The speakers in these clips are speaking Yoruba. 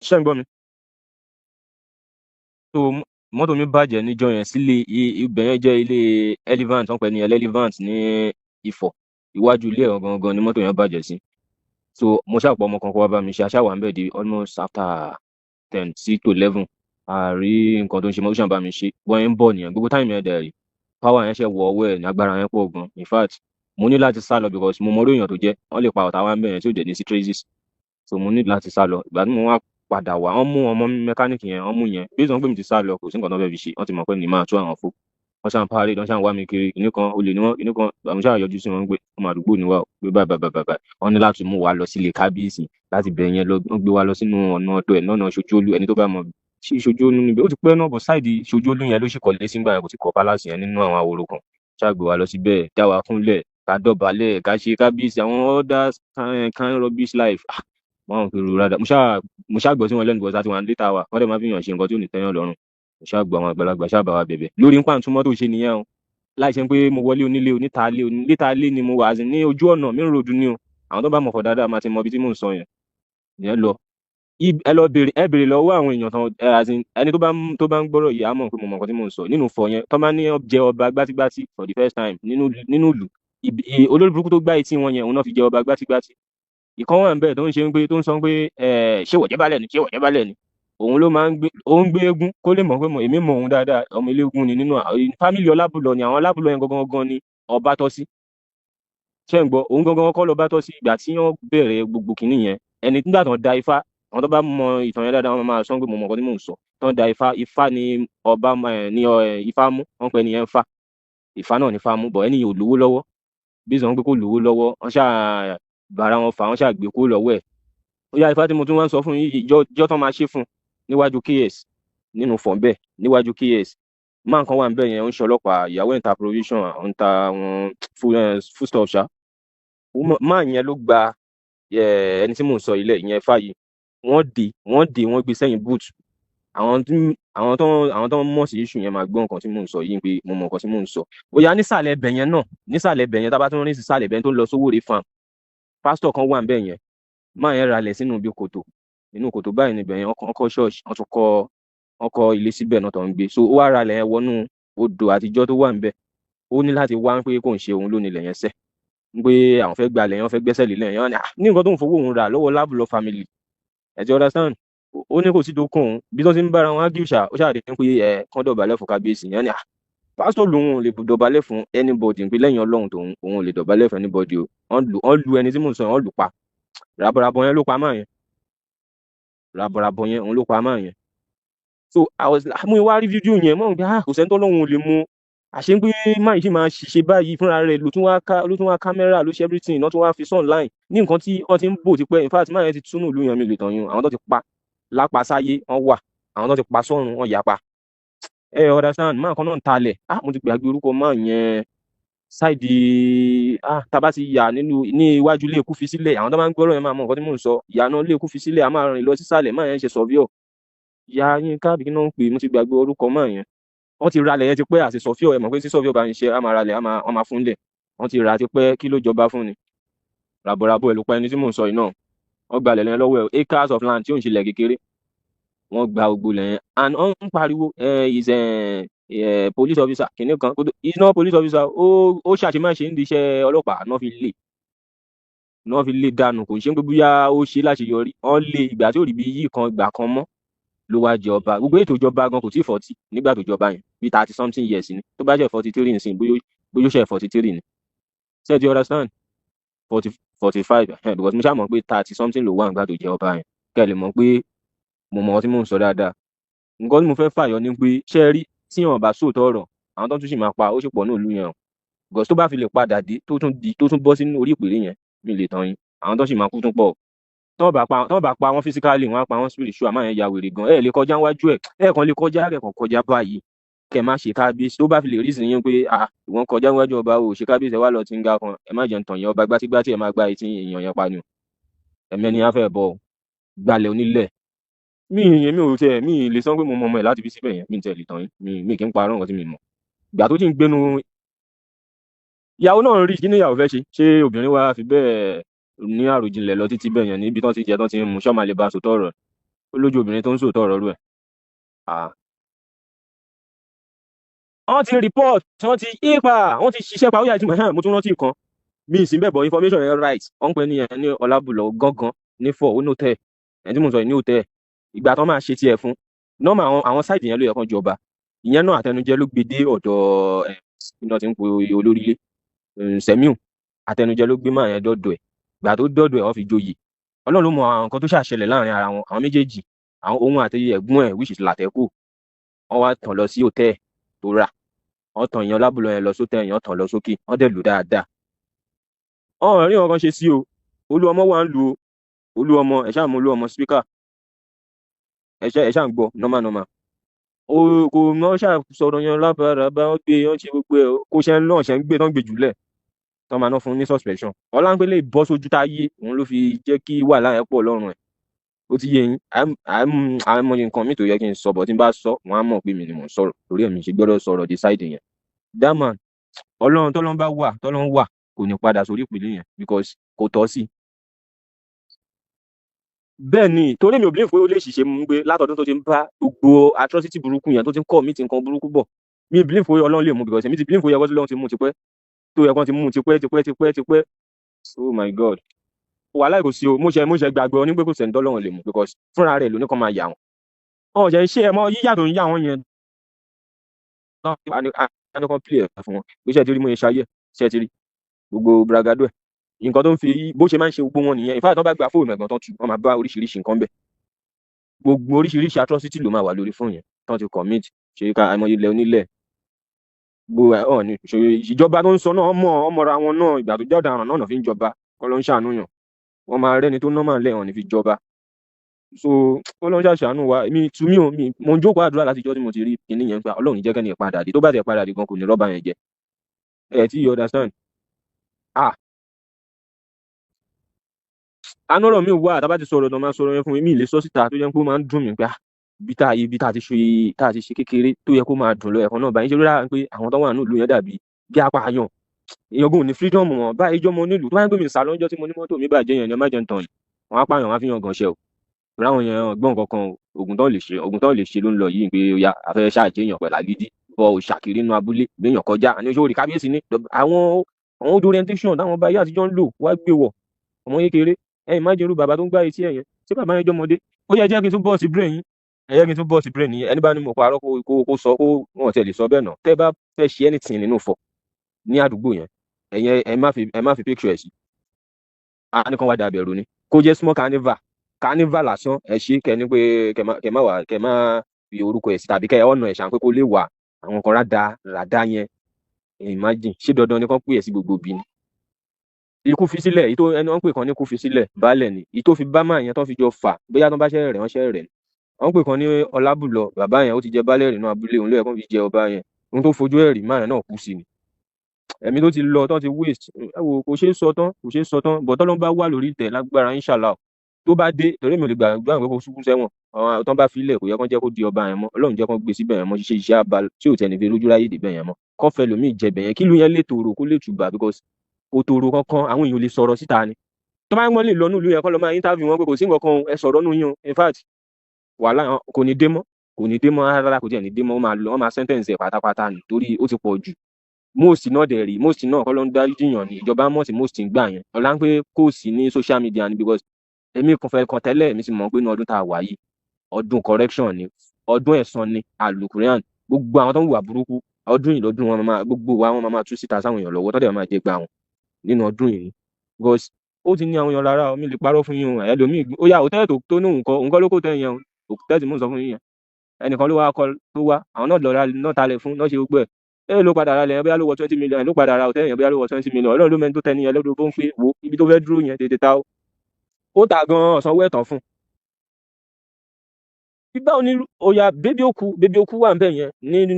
Ṣé ń gbọ́ mi? So mọ́tò mi bàjẹ́ níjọ́ yẹn sílé ibẹ̀ yẹn jẹ́ ilé Elephant, wọ́n pè ní Elephant ní Ifọ̀. Iwájú ilé ẹ̀ gangan ni mọ́tò yẹn bàjẹ́ sí. So mo ṣàpọ̀ ọmọ kan kó wá bá mi ṣe, aṣá wà ń bẹ̀ di almost after 10 sí to 11. Àrí nǹkan tó ń ṣe mọ́tò ṣàn bá mi ṣe. Wọ́n ń bọ̀ nìyẹn. Gbogbo táìmù yẹn dẹ̀ rí. Power yẹn ṣe wọ ọwọ́ ẹ̀ ní agbára yẹn pọ̀ gan. In fact, mo ní láti sá lọ because mo mọ orí èèyàn tó jẹ́. Wọ́n lè pa ọ̀tá wa ń bẹ̀ yẹn tí ò dẹ̀ ní sí traces. So mo ní láti sá lọ. Ìgbà tí mo wá padà wá, wọ́n mú ọmọ mẹkáníìkì yẹn, wọ́n mú yẹn. Bí ìsọ̀n pé mi ti sá lọ, kò sí nǹkan tó fẹ́ fi ṣe. Wọ́n ti mọ̀ pé ní máa tú àwọn fún. Wọ́n ṣàn parade, wọ́n ṣàn wá mi kiri. Kìnní kan olè ni wọ́n, kìnní kan àwọn ṣáà yọjú sí wọn pé ọmọ àdúgbò ni wá o. Pé báyìí báyìí báyìí báyìí. Wọ́n ní láti mú wa lọ sílé kábíyèsí láti bẹ̀ yẹn lọ. Wọ́n gbé wa lọ sínú ọ̀nà ọ̀dọ̀ ẹ̀ lọ́nà Ṣojú Olú. Ẹni tó bá mọ̀ ṣé Ṣojú Olú níbẹ̀. Ó ti pẹ́ náà bọ̀ sáìdì Ṣojú Olú yẹn ló ṣì kọ́lé sí nígbà yẹn, kò tí kọ́ palace yẹn nínú àwọn àwòrò kan. Ṣáà gbé wa lọ síbẹ̀, dá wa kúnlẹ̀, ká dọ̀bálẹ̀, ká ṣe kábíyèsí àwọn others kind rubbish life. Wọ́n fi rú rádà. Mo ṣáà gbọ́ sí wọn lẹ́nu bọ̀ sáà tí wọ́n á létà wa. Wọ́n dẹ̀ máa fi hàn ṣe nǹkan tí ò ní tẹ́yàn lọ́rùn. Mo ṣáà gbọ́ àwọn àgbàlagbà ṣáà bá wa bẹ̀bẹ̀. Lórí ń pàǹtú mọ́tò ṣe nìyẹn o. Láì ṣe pé mo wọlé onílé onítàálé onítàálé ni mo wà as in ní ojú ọ̀nà main road ni o. Àwọn tó bá mọ̀ fọ̀ dáadáa máa ti mọ ibi tí mò ń sọ yẹn. Ìyẹn lọ. Ẹ lọ bèrè ẹ bèrè lọ́wọ́ àwọn èèyàn tán as in ẹni tó bá ń gbọ́rọ̀ yìí á mọ̀ pé mo mọ̀ nǹkan tí mò ń sọ. Nínú fọ̀ yẹn, tó máa ní jẹ ọba gbátígbátí for the first time nínú ìlú. Olórí burúkú tó gbá etí wọn yẹn, òun náà fi jẹ ọba gbátígbátí. Ìkan wà níbẹ̀ tó ń ṣe pé tó ń sọ pé ṣé wọ̀jẹ́ balẹ̀ ni ṣé wọ̀jẹ́ balẹ̀ ni. Òun ló máa ń gbé òun gbé eégún kó lè mọ̀ pé èmi mọ̀ òun dáadáa, ọmọ eléégún ni nínú fámìlì Ọlábùlọ ni àwọn Ọlábùlọ yẹn gangan ni ọba tọ́ sí. Ṣé ń gbọ́? Òun gangan kọ́ lọ́ba tọ́ sí ìgbà tí wọ́n bẹ̀rẹ̀ gbogbo kìíní yẹn. Ẹni nígbà tó ń da Ifá, àwọn tó bá mọ ìtàn yẹn dáadáa wọ́n máa sọ pé mo mọ̀ nǹkan tí mò ń sọ. Tó ń da Ifá ni ọba ní Ifá mú, wọ́n pè ní yẹn Ifá. Ifá náà ni Ifá mú, bọ̀ ẹni yìí ò lówó lọ́wọ́. Bí ìsọ̀n pé kò lówó lọ́wọ́, wọ́n ṣáà bára wọn fà, wọ́n ṣáà gbé kó lọ́wọ́ ẹ̀. Ó yá Ifá tí mo tún wá ń sọ fún yín yìí, ìjọ tán máa ṣe fún níwájú KS nínú fọ̀n bẹ́ẹ̀ níwájú KS. Máa nǹkan wà ń bẹ̀ yẹn, ó ń ṣe ọlọ́pàá, ìyàwó ẹ̀ ń ta provision, ó ń ta àwọn foodstuff ṣá. Máa yẹn ló gba ẹni tí mò ń sọ ilẹ̀ ìyẹn Ifá yìí. Wọ́n gbé sẹ́yìn boot. Àwọn tó ń mọ̀ sí issue yẹn máa gbọ́ nǹkan tí mò ń sọ yìí pé mo mọ̀ nǹkan tí mò ń sọ. Ó yá nísàlẹ̀ ẹbẹ̀ yẹn náà, nísàlẹ̀ ẹbẹ̀ yẹn tá bá tún rí sísàlẹ̀ ẹbẹ̀ tó ń lọ Sówóré farm. Pásítọ̀ kan wà ń bẹ̀ yẹn. Máa yẹn ralẹ̀ sínú ibi kòtò. Inú kòtò báyìí níbẹ̀ yẹn, wọ́n kọ́ ṣọ́ọ̀ṣì, wọ́n kọ́ ilé síbẹ̀ náà tó ń gbé. So ó wá ralẹ̀ yẹn wọnú odò àtijọ́ tó wà ń bẹ̀. Ó ní láti wá pé kò ń ṣe òun ló nílẹ̀ yẹn sẹ́. Pé àwọn fẹ́ gbalẹ̀ yẹn, wọ́n fẹ́ gbẹ́sẹ̀ lé lẹ́yìn. Wọ́n ní nǹkan tó ń fowó òun rà lọ́wọ́ Lábùlọ family. Ẹ ti understand? Ó ní kò sí tó kún un. Bí wọ́n ti ń bára wọn ágìrì ṣá, ó ṣàdé pé kán dọ̀bálẹ̀ fún kábíyèsí. Yẹn ni pásítọ̀ lòun ò lè dọ̀bálẹ̀ fún anybody pé lẹ́yìn Ọlọ́run tòun òun ò lè dọ̀bálẹ̀ fún anybody o. Wọ́n lu ẹni tí mò ń sọ yẹn, wọ́n lù pa. Ràbọ̀ràbọ̀ yẹn ló pa máa yẹn. Ràbọ̀ràbọ̀ yẹn òun ló pa máa yẹn. So mo wá rí fídíò yẹn mọ̀ pé kò sẹ́ni tọ́lọ́run ò lè mú. Àṣé pé máa yìí máa ṣiṣẹ́ báyìí fúnra rẹ̀ ló tún wá kámẹ́rà ló ṣe everything náà tún wá fi sọ online ní nǹkan tí wọ́n ti ń bò tipẹ́. In fact máa yẹn ti túnú ìlú yẹn mi lè tàn yín. Àwọn tó ti pa lápá sáyé wọ́n wà, àwọn tó ti pa sọ́run wọ́n yapa. Ẹ understand? Máa kan náà ń talẹ̀. Mo ti gbàgbé orúkọ máa yẹn ṣáìdì tá bá ti yà ní iwájú ilé ikú fi sílẹ̀. Àwọn tó máa ń gbọ́rọ̀ yẹn máa mọ nǹkan tí mò ń sọ. Ìyànà ilé ikú fi sílẹ̀, a máa rìn lọ sísàlẹ̀, máa yẹn ṣe surveyor. Ìyá yín káàbì kí náà ń pè, mo ti gbàgbé orúkọ máa yẹn. Wọ́n ti ralẹ̀ yẹn ti pẹ́ àti surveyor, ẹ mọ̀ pé tí surveyor bá ń ṣe á máa ralẹ̀ wọ́n máa fún lẹ̀. Wọ́n ti rà ti pẹ́, kí ló jọba fún ni. Ràbọ̀ràbọ̀ ẹ̀ ló pa ẹni tí mò ń sọ yìí náà. Wọ́n gbalẹ̀ lẹ́yìn lọ́wọ́ ẹ̀, acres of land tí ò ń ṣe ilẹ̀ kékeré. Wọ́n gba gbogbo lẹ́yìn and wọ́n ń pariwo is police officer kìnìún kan, is not police officer. Ó ṣàṣemáṣe ń di iṣẹ́ ọlọ́pàá náà fi lé dànù. Kò ń ṣe pé bóyá ó ṣe láṣeyọrí. Wọ́n lé ìgbà tí ò rí bí yí kan ìgbà kan mọ́ ló wá jẹ ọba. Gbogbo ètò ìjọba gan kò tí ì 40 nígbà tó jọba yẹn bí 30 something years ni. Tó bá jẹ́ 43 nìsín bóyá ó ṣe 43 ni. Ṣé do you understand? 45 because mo ṣáà mọ̀ pé 30 something ló wà nígbà tó jẹ ọba yẹn. Kẹ́ ẹ lè mọ̀ pé mo mọ̀ ọ́ tí mò ń sọ dáadáa. Nǹkan tí mo fẹ́ fàyọ ni pé ṣé rí tí wọn bá sóòótọ́ ọ̀rọ̀ àwọn tó tún sì máa pa ó sì pọ̀ ní ìlú yẹn. Because tó bá fi lè padà dé tó tún bọ́ sínú orí ìpèrè yẹn mi lè tàn yín. Àwọn tó sì máa kú tún pọ̀. Tọ́ bá pa wọ́n physically, wọ́n á pa wọ́n spiritual. Máa yẹn ya wèrè gan. Ẹ lè kọjá níwájú ẹ̀ kan lè kọjá rẹ̀ kan kọjá báyìí. Kẹ́ má ṣe kábíyèsí. Tó bá fi lè rí sí yín pé ìwọ̀n kọjá níwájú ọba o ṣe kábíyèsí ẹ wá lọ ti ń ga kan. Ẹ má jẹ́ ń tàn yẹn ọba gbátígbátí ẹ máa gba etí èèyàn yẹn pa ni o. Ẹ̀mẹ́ni á fẹ́ bọ̀ gbalẹ̀ onílẹ̀. Mi lè sọ pé mo mọ ọmọ ẹ̀ láti fi síbẹ̀ yẹn. Mi tẹ̀ lè tàn yín. Mi kì í parọ́ nǹkan tí mi mọ̀. Ìgbà tó ti ń gbénu ìyàwó náà ń rí kí ni ìyàwó fẹ́ ṣe. Ṣé obìnrin wa fi bẹ́ẹ̀ ní àròjinlẹ̀ lọ títí bẹ́ẹ̀ yẹn níbi tán ti jẹ tán ti ń mu ṣọ́ máa lè bá sòótọ́ ọ̀rọ̀. ó lójú obìnrin tó ń sòótọ́ ọ̀rọ̀ rú ẹ̀. wọ́n ti report wọ́n ti ipa wọ́n ti ṣiṣẹ́ pa ó yà tí mo tún rántí kan mi ì sí bẹ́ẹ̀ bọ̀ information yẹn right wọ́n pè ní yẹn ní Ọlábùlọ gángan ní fọ́ ó ní hòtẹ́ẹ̀ ẹni tí mo sọ ní hòtẹ́ẹ̀ ìgbà tó máa ṣe tiẹ̀ fún nọ́ọ̀mù àwọn sáìtì yẹn ló yẹ kán jọba ìyẹn náà àtẹnujẹ ló gbé dé ọ̀dọ̀ iná tí ń po olórílé Sẹ́míù àtẹnujẹ ló gbé máa yẹn dọ́dọ̀ ẹ̀ ìgbà tó dọ́dọ̀ ẹ̀ wọ́n fi joyè Ọlọ́run ló mọ àwọn nǹkan tó ṣàṣẹlẹ̀ láàrin ara wọn àwọn méjèèjì àwọn ohun àti ẹ̀gbọ́n ẹ̀ which is Làtẹ́kù wọ́n wá tàn lọ sí hòtẹ́ẹ̀ tó rà wọ́n tàn èèyàn Ọlábùlọ yẹn lọ sótẹ́ èèyàn tàn lọ sókè wọ́n dẹ̀ lù dáadáa ọ̀hún rí nǹkan ṣe sí o Olúọmọ wà ń lu Olúọmọ ẹ̀ ṣáà mú Olúọmọ speaker ẹ̀ ṣáà ń gbọ́ normal kò mọ́ ṣáà sọ̀rọ̀ yẹn lábàáràbá wọ́n gbé wọ́n ṣe gbogbo ẹ̀ kó ṣe ń náà ṣe ń gbé tán gbé jùlẹ̀ tán máa ná fún ní suspension Ọláńpé lè bọ́ sójú táyé òun ló fi jẹ́ kí wàhálà yẹn pọ̀ lọ́rùn ẹ̀ ó ti yé yín àmọye nǹkan mi tó yẹ kí n sọ bọ̀ tí n bá sọ wọn á mọ̀ pé mi ni mò ń sọ̀rọ̀ torí èmi ṣe gbọ́dọ̀ sọ̀rọ̀ decide yẹn that man Ọlọ́run tọ́lọ́run bá wà tọ́lọ́run wà kò ní padà sórí ìpìlẹ̀ yẹn because kò tọ́ sí. bẹ́ẹ̀ ni torí mi ò believe pé ó lè ṣiṣẹ́ mú pé látọdún tó ti ń bá gbogbo atrocity burúkú yẹn tó ti ń kọ́ mí ti nǹkan burúkú bọ̀ mi ò believe pé Ọlọ́run lè mú because èmi ti believe pé ó yẹ kó Ọlọ́run ti mú tipẹ́ tó yẹ kó ti mú tipẹ́ oh my God wàhálà kò sí o mo ṣe gbàgbọ́ ní pé kò sẹ́ni tọ́lọ́run lè mú because fúnra rẹ̀ ló ní kó máa yà wọ́n ọ̀jẹ̀ iṣẹ́ ẹ̀ mọ́ yíyà tó ń yà wọ́n yẹn náà kan play ẹ̀ fún wọn bí ṣe ti rí mo ṣe ṣayé ṣe ti rí gbogbo bragado ẹ̀ nǹkan tó ń fi bó ṣe máa ń ṣe gbogbo wọn nìyẹn ìfáà tó bá gba fóònù ẹ̀gbọ́n tó tù wọ́n máa bá oríṣiríṣi nǹkan bẹ̀ gbogbo oríṣiríṣi atrocity ló máa wà lórí fóònù yẹn tó ti commit ṣe ká àìmọye ilẹ̀ onílẹ̀ gbogbo ọ̀ ní ìjọba tó ń sọ náà ọmọra wọn náà ìgbà tó jẹ́ ọ̀daràn náà fi ń jọba kọ́ ló ń ṣàánú yàn wọ́n máa rẹ́ni tó nọ́mà lẹ́hàn ní fi jọba so Ọlọ́run ṣàṣàánú wa èmi tú mí ò mi mo ń jókòó àdúrà láti jọ́ tí mo ti rí kinní yẹn gba Ọlọ́run jẹ́ kẹ́ni ìpadà dé tó bá tẹ̀ padà dé gan kò ní rọ́bà yẹn jẹ ẹ̀ tí you understand anọ́rọ̀ mi wà tábà ti sọ̀rọ̀ náà máa sọ̀rọ̀ yẹn fún mi ìlé sọ́sítà tó yẹ kó máa ń dùn mí pé bí tá a ti ṣe kékeré tó yẹ kó máa dùn lọ ẹ̀kan náà báyìí ṣe rí rárá pé àwọn tó wà nílùú yẹn dàbí bí apààyàn èèyàn gùn ní freedom wọn báyìí jọmọ nílùú tó bá ń gbé mi sá lọ́jọ́ tí mo ní mọ́tò mi bàjẹ́ yẹn ni ọmọ jẹun tán wọn á pààyàn wọn á fi yan gànṣẹ́ o ráwọn yẹn gbọ́n kankan ogun tó lè ṣe ló ń lọ yìí pé ya afẹ́ ṣáàjẹ́ èèyàn pẹ̀lú àgídí bọ òṣàkiri inú abúlé gbéyàn kọjá àní oṣù orí kábíyèsí ní àwọn old orientation táwọn ọba ayé àtijọ́ ń lò wá gbé wọ̀ ọmọ kékeré ẹ̀yin má jẹ́rú bàbá tó ń gbá etí ẹ̀yẹn tí bàbá yẹn jọmọdé ó yẹ jẹ́ kí n tún bọ́ọ̀sì brain yín ẹ̀yẹ́ kí n tún bọ́ọ̀sì brain yín ẹni bá ní mo parọ́ kó sọ kó wọn tẹ̀ lè sọ bẹ́ẹ̀ náà tẹ́ bá fẹ́ ṣe anything nínú fọ̀ ní àdúgbò yẹn ẹ̀yẹn ẹ má fi picture ẹ̀ sí a ní kàn wá dàbẹ̀ ẹ̀rù ni kó jẹ́ small carnival lásán ẹ ṣe kẹ́ni pé kẹ́ má fi orúkọ ẹ̀ sí tàbí kẹ́ ọ̀nà ẹ̀ ṣàn pé kó lè wà àwọn kan rádá yẹn imagine ṣé dandan ni kán pè ẹ̀ sí gbogbo bí ni ikú fi sílẹ̀ èyí tó ẹni wọ́n pè kan ní ikú fi sílẹ̀ baálẹ̀ ni èyí tó fi bá máa yẹn tó fi jọ fà bóyá tó bá ṣẹ́ rẹ̀ wọ́n ṣẹ́ rẹ̀ ni wọ́n pè kan ní Ọlábùlọ bàbá yẹn ó ti jẹ baálẹ̀ rẹ̀ nínú abúlé òun lóye kan fi jẹ ọba yẹn ohun tó fojú ẹ̀rí máa náà kú sí ni ẹ̀mí tó ti lọ tán ti waste ẹ wò kò ṣeé sọ tán bọ̀ tọ́lọ́ bá wà lórí ìtẹ̀ lágbára inshallah tó bá dé torí mi ò lè gbàgbọ́ àwọn ìgbẹ́kọ̀ sùkú sẹ́wọ̀n àwọn tán bá filẹ̀ kò yẹ kán jẹ́ kó di ọba yẹn mọ́ Ọlọ́run jẹ́ kán gbé síbẹ̀ yẹn mọ́ ṣiṣẹ́ iṣẹ́ àbá tí ò tẹ̀lé fi lójú ráyè débẹ̀ yẹn mọ́ kán fẹ́ lòmíì jẹbẹ̀ yẹn kí ló yẹn lè tòrò kó lè tùbà because òtòrò kankan àwọn èèyàn lè sọ̀rọ̀ síta ni tó bá wọn lè lọ nílùú yẹn kọ́ lọ máa interview wọn pé kò sí nǹkan kan ẹ sọ̀rọ̀ nù yín in fact wàhálà kò ní dé mọ́ rárá kò tiẹ̀ ní dé mọ́ wọ́n máa sentence ẹ̀ pátápátá ni torí ó ti pọ̀ jù most náà dẹ̀ rí most náà kọ́ ló ń dájú jìyàn ní ìjọba mọ̀ most ń gbà yẹn ọ̀la ń pé kò sí ní social media ni because èmi kan tẹ́lẹ̀ mi sì mọ̀ pé ní ọdún tá a wà yìí ọdún correction ni ọdún ẹ̀san ni alukurian gbogbo àwọn tó ń wà burúkú ọdún yìí lọ́dún wọn máa gbogbo wa wọn máa tú síta sáwọn èèyàn lọ́wọ́ tọ́dẹ̀ máa jẹ gbà wọn nínú ọdún yìí because ó ti ní àwọn èèyàn lára mi lè parọ́ fún yín ẹlòmíì ó yá hòtẹ́ẹ̀lì tó ní nǹkan ló kó tẹ́ yẹn hòtẹ́ẹ̀lì mò ń sọ fún yín yẹn ẹnìkan ló wá àwọn náà lọ́ra náà talẹ̀ fún náà ṣe gbogbo ẹ̀ ló padà ra lẹ̀ bóyá ló wọ 20 million ló padà ra hòtẹ́ẹ̀lì yẹn bóyá ló wọ 20 million Ọlọ́run ló mẹ́ni tó tẹ́ni yẹn lọ́dún tó ń pé wo ibi tó fẹ́ dúró yẹn tètè ta ó ta gan ọ̀sánwó ẹ̀tàn fún gbígbà òní ọ̀yà bébí òkú wà ńbẹ̀ yẹn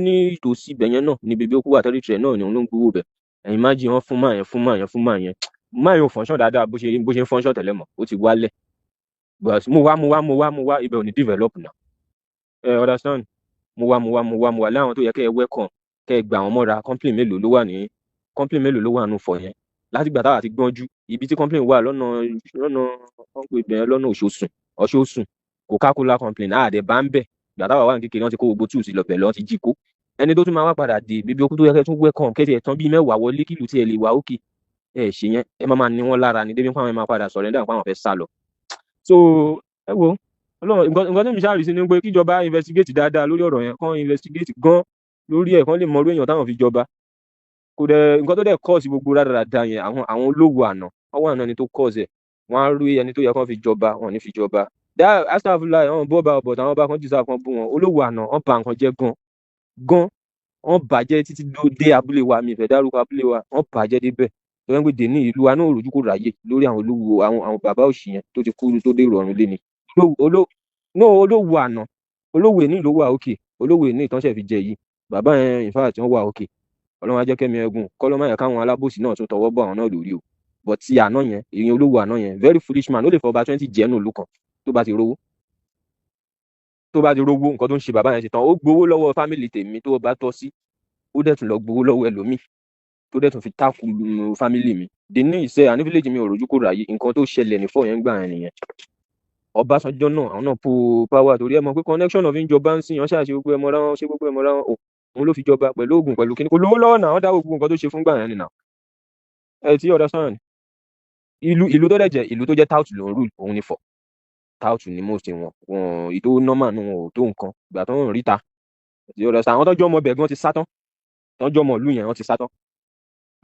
ní ìtòsí ibẹ̀ yẹn náà ní bébí òkú wà tẹ́lifíṣẹ̀ náà ni òun ló ń gbowó bẹ̀ ẹ̀yin má jí wọn fún máa yẹn máa yóò fọ́nṣọ́ dáadáa bó ṣe ń fọ́nṣọ́ tẹ́lẹ̀ mọ́ ó ti wálẹ̀ but mo wá ibẹ̀ ò ní develop náà understand mo wá láwọn tó yẹ kẹ́ ẹ welcome kẹ́ ẹ gbà wọn mọ́ra complain mélòó ló wà nù fọ̀ yẹn láti gbà táwa ti gbọ́njú ibi tí complain wà lọ́nà ọ̀pọ̀ ibẹ̀ lọ́nà Ọ̀ṣọ́sùn Coca-Cola company àdẹ̀ bá ń bẹ̀ ìgbà táwa wà ní kékeré wọ́n ti kó gbogbo tools lọ bẹ̀ lọ́n ti jí kó ẹni tó tún máa wá padà dé bíbí okú tó yẹ kẹ́ tún welcome kẹ́tì ẹ̀ tán bíi mẹ́wàá wọlé kílù tí ẹ lè wà ókè ẹ ṣe yẹn ẹ máa ní wọn lára ni débi pé àwọn máa padà surrender nípa àwọn fẹ́ sá lọ. So ẹ wo Ọlọ́run nǹkan tó ń ṣàrìsí ni pé kíjọba investigate dáadáa lórí ọ̀rọ̀ yẹn kán investigate gan lórí ẹ̀ kán lè mọ orí èèyàn táwọn fi jọba kò dẹ̀ nǹkan tó dẹ̀ cause gbogbo rádaràda yẹn àwọn olówó àná ọwọ́ àná ni tó cause ẹ̀ wọ́n á rí ẹni tó yẹ kán fi jọba wọn ò ní fi jọba astagfirullah àwọn bọ́ọ̀bà ọ̀bọ̀ táwọn bá kan jù sáà kan bú wọn olówó àná wọ́n bà nǹkan jẹ́ gan wọ́n bàjẹ́ títí dé abúlé wa mi ìfẹ́ dárúkọ abúlé wa wọ́n bàjẹ́ débẹ̀ tó yẹn pé dèní ìlú wa náà rojú kò ráyè lórí àwọn olówó àwọn bàbá òṣì yẹn tó ti kú tó dé ìrọ̀rùn lé ni olówó àná olówó èní ló wà òkè olówó èní ìtànṣẹ́ fi jẹ yìí bàbá yẹn in fact wọ́n wà òkè ọlọ́run á jẹ́ kẹ́mi ẹ̀gùn kọ́lọ́mọ yẹn káwọn alábòsí náà tún tọwọ́ bọ̀ àwọn náà lórí o but ti àná yẹn èèyàn olówó àná yẹn very foolish man ó lè fọba 20 jẹ́nu ìlú kan tó bá ti rówó nǹkan tó ń ṣe bàbá yẹn ṣe tán ó gbowó lọ́wọ́ fámìlì tèmi tó bá tọ́ sí ó dẹ̀ tún lọ gbowó lọ́wọ́ ẹlòmíì tó dẹ̀ tún fi tákù fámìlì mi dèní ìṣe àní fíléèjì mi ò rojú kò ráyè nǹkan tó ṣẹlẹ̀ ní fọ́ yẹn gbà yẹn nìyẹn Ọbásanjọ́ náà àwọn náà po power torí ẹ mọ̀ pé connection of ìjọba ń sìn yàn ṣáà ṣe gbogbo ẹ mọ́ra wọn ṣe gbogbo ẹ mọ́ra wọn òun ló fi jọba pẹ̀lú oògùn pẹ̀lú kíní kò lówó lọ́wọ́ náà wọ́n dá gbogbo nǹkan tó ṣe fún gbà yẹn nìyà ẹ ti understand ìlú tó dẹ̀ jẹ́ ìlú tó jẹ́ tout ló ń rule òun ni fọ̀ tout ni most wọn ìtò normal nù wọn ò tó nǹkan ìgbà tó ń ríta ẹ ti understand àwọn tọ́jú ọmọ bẹ̀ gan ti sátán tọ́jú ọmọ ìlú yẹn wọ́n ti sátán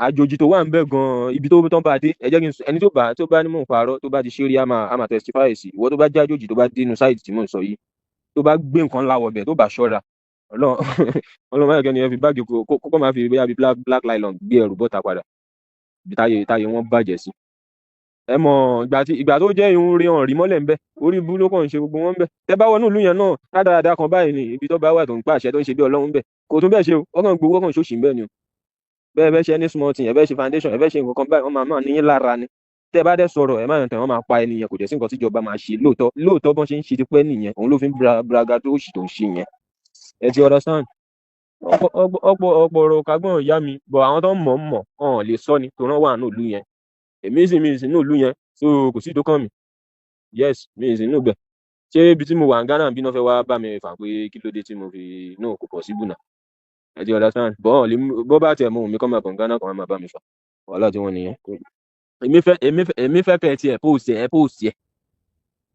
àjòjì tó wà ń bẹ̀ gan ibi tó tán bá dé ẹ jẹ́ kí n sọ ẹni tó bá ní mò ń parọ́ tó bá ti ṣe rí àmà testify sí ìwọ tó bá jẹ́ àjòjì tó bá dé inú sáìtì tí mò ń sọ yìí tó bá gbé nǹkan láwọ̀ bẹ̀ tó bá ṣọ́ra ọlọ́run máa kẹ́ni ẹ fi báàgì kókó máa fi bóyá bí black nylon gbé ẹrù bọ́ta padà ibi táyé wọn bàjẹ́ sí. ẹ mọ̀ ìgbà tó jẹ́ irun rí hàn rí mọ́lẹ̀ ń bẹ́ orí ibú ló kàn ń ṣe gbogbo wọn ń bẹ́ tẹ bá wọnú ìlú yẹn náà rádaràda kan báyìí ni ibi tó bá wà tó ń pàṣẹ tó ń ṣe bí ọlọ́run bẹ̀ kò tún bẹ́ẹ̀ ṣe o ọkàn gbowó ọkàn ṣòṣì ń bẹ̀ ni o bẹ́ẹ̀ ṣe ní small thing ẹ bẹ́ẹ̀ ṣe foundation ẹ bẹ́ẹ̀ ṣe nǹkan kan báyìí wọ́n máa níyín lára ni tẹ́ bá dẹ̀ sọ̀rọ̀ ẹ máa tẹ̀ wọ́n máa pa ẹnìyẹn kò dẹ̀ sí nǹkan tíjọba máa ṣe lóòótọ́ bọ́n ṣe ń ṣe ti pẹ́ nìyẹn òun ló fi ń braga tó ṣì tó ń ṣe yẹn ẹ ti understand ọ̀pọ̀ ọ̀rọ̀ kagbọ́n ìyá mi bọ̀ àwọn tó ń mọ̀ ọ̀hún lè sọ ni tó rán wà ní ìlú yẹn èmi sì ní ìlú yẹn so kò sí tó kàn mí yes mi sì ní ìgbẹ́ ṣé ibi tí mo wà ní Ghana bí náà fẹ́ wá bá mi fà pé kí ló dé tí mo fi náà kò pọ̀ síbù náà ẹ ti understand bọ́ bá tiẹ̀ mú mi kọ́ máa bọ̀ ní Ghana kan máa bá mi fà wàhálà tí wọ́n nìyẹn èmi fẹ́ kẹ́ ẹ tiẹ̀ post ẹ̀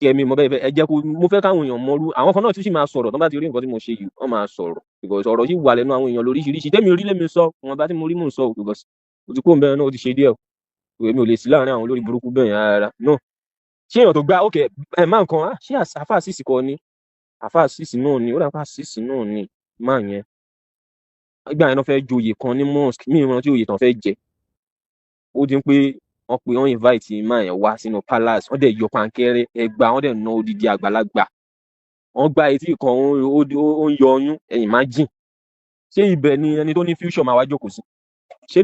kí ẹ̀mí mo bẹ́ẹ̀ ẹ jẹ́ kó mo fẹ́ káwọn èèyàn mọ́rú àwọn kan náà tún sì máa sọ̀rọ̀ tó bá ti rí nǹkan tí mo ṣe yìí wọ́n máa sọ̀rọ̀ because ọ̀rọ̀ yìí wà lẹ́nu àwọn èèyàn lóríṣiríṣi tẹ́mi rí lèmi sọ wọn bá tí mo rí mò ń sọ because o ti kó bẹ́ẹ̀ náà ó ti ṣe díẹ̀ o èmi ò lè sí láàrin àwọn olórí burúkú bẹ́ẹ̀ yẹn rárá no ṣé èèyàn tó gbá ok ẹ̀ máa nǹkan ṣé àfáà sísì kọ ni àfáà sísì náà ni ó dà àfáà sísì náà ni máa yẹn ìgbà yẹn náà fẹ́ joyè kan ní mosque mí ìran tí oyè tán fẹ́ jẹ ó di pé wọ́n pe wọ́n invite máa yẹn wá sínú palace wọ́n dẹ̀ yọ pankẹ́rẹ́ ẹgbàá wọ́n dẹ̀ ná odidi àgbàlagbà wọ́n gba etí kan ó ń yọ ọyún ẹ̀yìn má jìn ṣé ibẹ̀ ni ẹni tó ní future máa wá jókòó sí ṣé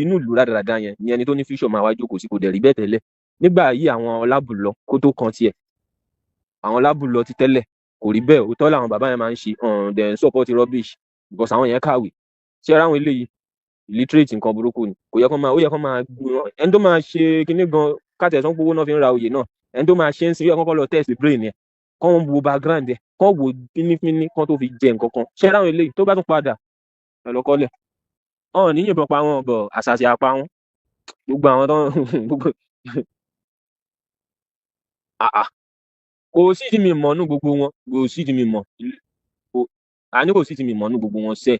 inú ìlú rádaràda yẹn ni ẹni tó ní future máa wá jókòó sí kò dẹ̀ rí bẹ́ẹ̀ tẹ́lẹ̀ nígbà yìí àwọn Ọlábùlọ kó tó kan tiẹ̀ àwọn Ọlábùlọ ti tẹ́lẹ̀ kò rí bẹ́ẹ̀ òótọ́ làwọn bàbá yẹn máa ń ṣe then support rubbish because àwọn yẹn kàwé ṣé ara àwọn eléyìí illiterate nǹkan burúkú ni ó yẹ kó máa ẹni tó máa ṣe kinní gan kátẹ̀sán gbowó náà fi ń ra oyè náà ẹni tó máa ṣe ń sin yóò kọ́kọ́ lọ test brain yẹn kọ́ ń wo background yẹn kọ́ wo fínífíní kọ́ tó fi jẹ nǹkan kan ṣé ara àwọn eléyìí tó bá tún padà ẹ lọ kọ́lẹ̀ ọ̀hún ní yìnbọn pa wọn bọ̀ àṣàṣì apá wọn gbogbo àwọn tó gbogbo kò sí tí mi mọ̀ nú gbogbo wọn kò sí tí mi mọ̀ àní kò sí tí mi mọ̀ nú gbogbo wọn sẹ́ẹ̀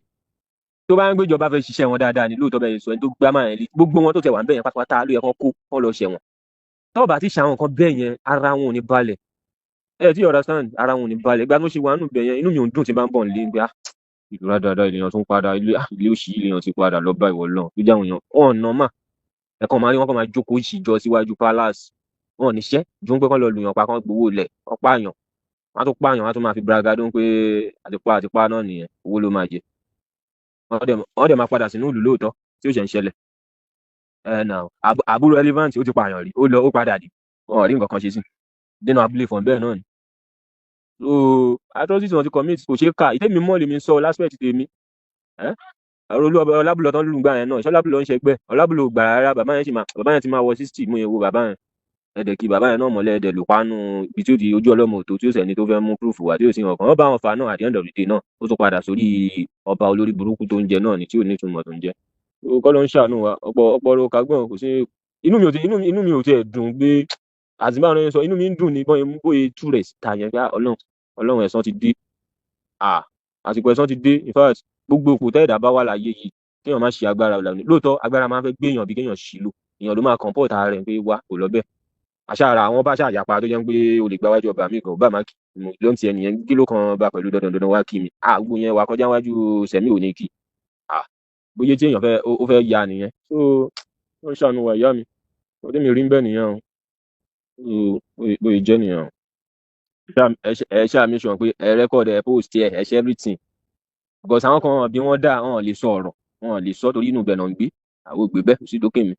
tó bá ń gbéjọba fẹ́ ṣiṣẹ́ wọn dáadáa ní lóòótọ́ bẹ́ẹ̀ sọ ẹni tó gbá máa yẹn lé gbogbo wọn tó tẹ̀ wà ń bẹ̀ yẹn pátápátá ló yẹ kán kó kán lọ ṣẹ̀wọ̀n tọ́wọ́ bá ti ṣàwọn nǹkan bẹ́ẹ̀ yẹn ara wọn ò ní balẹ̀ ẹ ti understand ara wọn ò ní balẹ̀ ìgbà tó ṣe wà nù bẹ̀ yẹn inú mi ò ń dùn tí bá ń bọ̀ nílé gbé ìlú dáadáa ènìyàn tó ń padà ilé òṣì ènìyàn ti padà lọ bá ìwọ lọ tó jẹ́ àwọn èèyàn ọ̀nà mà ẹ̀kan máa rí wọn kàn máa jókòó ìṣìjọ síwájú palace wọn ò níṣẹ́ ju pé kán lọ lùyàn pa kán gbowó lẹ̀ kán pààyàn wọn á tún pààyàn wọn á tún máa fi bragado pé àtìpá náà nìyẹn owó ló máa jẹ wọ́n dẹ̀ máa padà sínú ìlú lóòótọ́ tí ó ṣe ń ṣẹlẹ̀ àbúrò relevant ó ti pààyàn rí ó lọ ó padà dì wọn ò rí nǹkan kan ṣe sí dènà abúlé fún bẹ́ẹ̀ náà ni so atrocity wọn ti commit kò ṣeé kà ìtẹ́mi mọ́ lèmi sọ láspẹ̀tì tèmi Ọlábùlọ tán lùgbà yẹn náà ṣé Ọlábùlọ ń ṣẹgbẹ́ Ọlábùlọ gbà rárá bàbá yẹn ti máa wọ 60 mú ewu bàbá yẹn ẹ̀dẹ̀ kí bàbá yẹn náà mọ́lẹ̀ ẹ̀dẹ̀ lù pánú ibi tí ó di ojú ọlọ́mọ òtó tí ó sẹ́ni tó fẹ́ mú proof wá tí ó sì hàn kàn wọ́n bá wọn fà náà at the end of the day náà ó tún padà sórí ọba olórí burúkú tó ń jẹ náà ni tí ò ní ìtumọ̀ tó ń jẹ. kọ́ ló ń ṣàánú wa ọ̀pọ̀ ló kagbọ́n kò sí inú mi ò tiẹ̀ dùn pé àtìmọ́ àwọn ẹni sọ inú mi ń dùn ní bọ́n mú bóyá tú rẹ̀ síta yẹn pé ọlọ́run ẹ̀san ti dé àsìkò ẹ̀san ti dé in fact gbogbo òkú tẹ́ẹ̀dá bá wà láyé yìí kéèyàn má ṣe agbára ọ̀làní lóòótọ́ agbára máa ń fẹ́ gbéyàn bí kéèyàn ṣì lò èèyàn ló máa comport ara rẹ̀ pé wá kò lọ bẹ́ẹ̀ àṣàrà àwọn bá ṣàyàpá tó jẹ́ pé o lè gba wájú ọba mi kan ọba máa kì í ló ń tiẹ̀ nìyẹn kí ló kan bá pẹ̀lú dandan wá kí mi àgbo yẹn wà kọjá wájú sẹ̀mí ò ní kí bóyá tí èèyàn ó fẹ́ ya nìyẹn so ó ń ṣàánú wa ìyá mi ọdún mi rí ń bẹ́ẹ̀ nìyẹn o bóyá jẹ́ nìyẹn o ẹ ṣáà mi sọ pé ẹ record ẹ post ẹ ṣe everything because àwọn kan bí wọ́n dá wọn lè sọ ọ̀rọ̀ wọn lè sọ torí inú ibẹ̀ náà ń gbé àwọn ògbé bẹ́ẹ̀ sí dókè mi.